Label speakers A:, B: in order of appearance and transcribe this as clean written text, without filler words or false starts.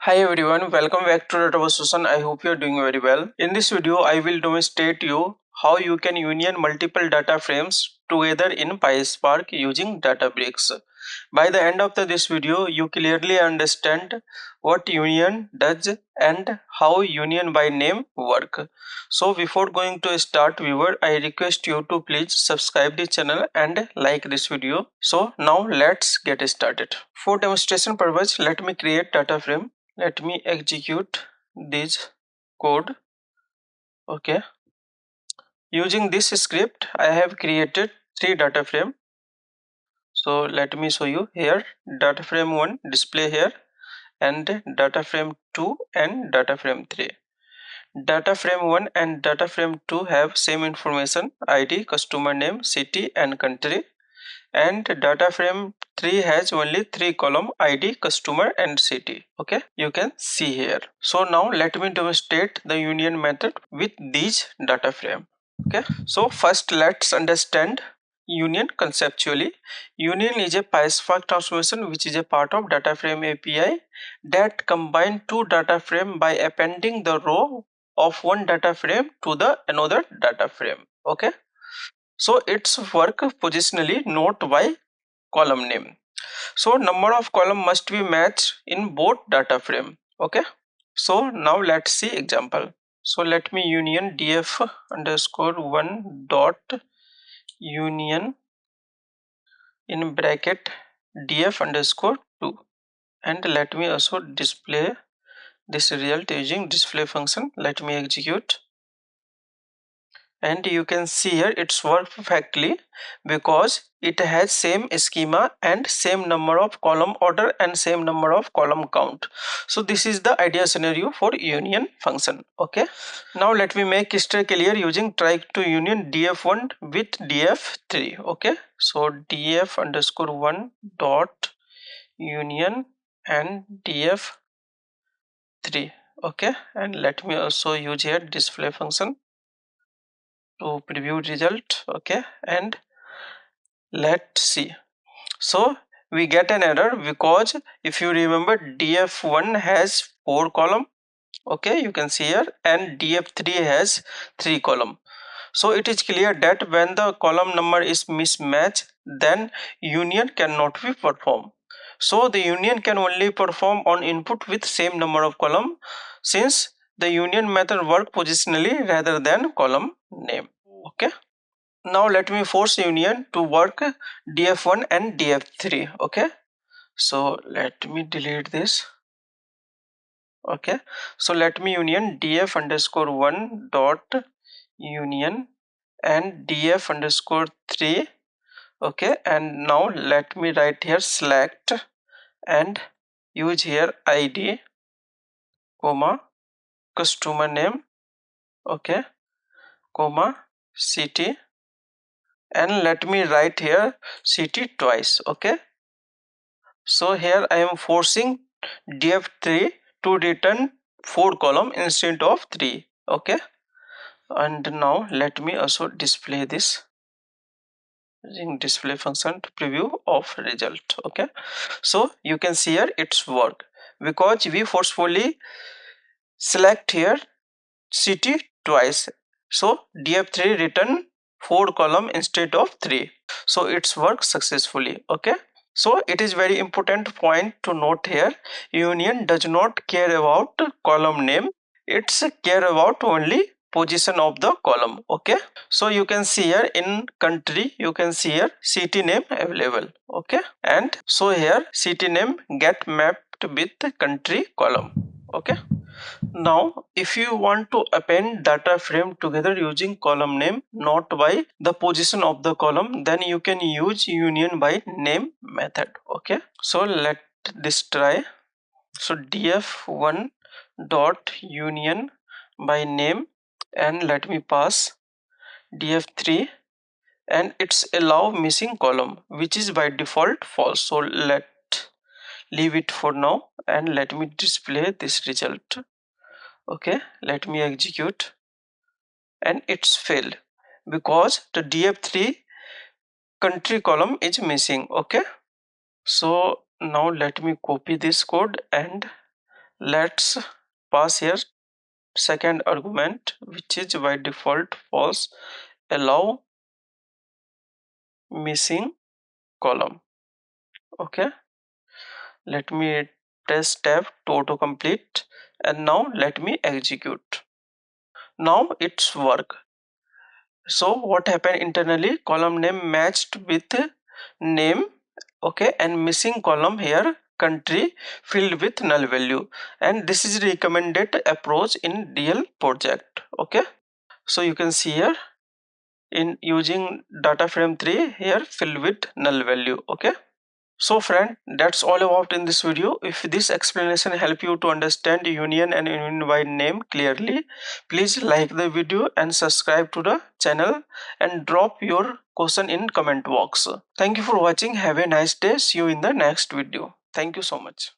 A: Hi everyone, welcome back to Databricks. I hope you are doing very well. In this video, I will demonstrate you how you can union multiple data frames together in PySpark using Databricks. By the end of this video, you clearly understand what union does and how union by name work. So before going to start viewer, I request you to please subscribe the channel and like this video. So now let's get started. For demonstration purpose, let me create data frame. Let me execute this code. Okay, using this script I have created 3 data frame. So let me show you here. Data frame 1 display here, and data frame 2 and data frame 3. Data frame 1 and data frame 2 have same information: ID, customer name, city and country. And data frame 3 has only 3 column: ID, customer and city. Okay, you can see here. So now let me demonstrate the union method with these data frame. Okay, so first let's understand union conceptually. Union is a PySpark transformation which is a part of data frame API that combine 2 data frame by appending the row of one data frame to the another data frame. Okay, so it's work positionally, not by column name. So number of column must be matched in both data frame. Okay, so now let's see example. So let me union df underscore 1 dot union in bracket df underscore 2, and let me also display this result using display function. Let me execute, and you can see here it's work perfectly because it has same schema and same number of column order and same number of column count. So this is the ideal scenario for union function. Okay, now let me make crystal clear using try to union df1 with df3. Okay, so df underscore 1 dot union and df3. Okay, and let me also use here display function to preview result. Okay, and let's see. So we get an error because if you remember, df1 has 4 column. Okay, you can see here, and df3 has 3 column. So it is clear that when the column number is mismatched, then union cannot be performed. So the union can only perform on input with same number of column, since the union method work positionally rather than column name. Okay, now let me force union to work df1 and df3. Okay, so let me delete this. Okay, so let me union df underscore 1 dot union and df underscore 3. Okay, and now let me write here select and use here id comma customer name. Okay, comma city, and let me write here city twice. Okay, so here I am forcing df3 to return 4 column instead of 3. Okay, and now let me also display this using display function to preview of result. Okay, so you can see here it's work because we forcefully select here city twice. So df3 return 4 column instead of 3. So it's worked successfully. Okay, so it is very important point to note here. Union does not care about column name. It's care about only position of the column. Okay, so you can see here in country, you can see here city name available. Okay, and so here city name get mapped with the country column. Okay, now if you want to append data frame together using column name, not by the position of the column, then you can use union by name method. Okay, so let this try. So df1 dot union by name, and let me pass df3, and it's allow missing column, which is by default false. So let leave it for now, and let me display this result. Okay, let me execute, and it's failed because the df3 country column is missing. Okay, so now let me copy this code and Let's pass here second argument, which is by default false. Allow missing column. Okay, let me test tab to autocomplete, and now let me execute. Now it's work. So what happened internally, column name matched with name, okay, and missing column here country filled with null value, and this is recommended approach in DL project. Okay, so you can see here in using data frame 3 here filled with null value. Okay, so friend, that's all about in this video. If this explanation help you to understand union and union by name clearly, please like the video and subscribe to the channel and drop your question in comment box. Thank you for watching. Have a nice day. See you in the next video. Thank you so much.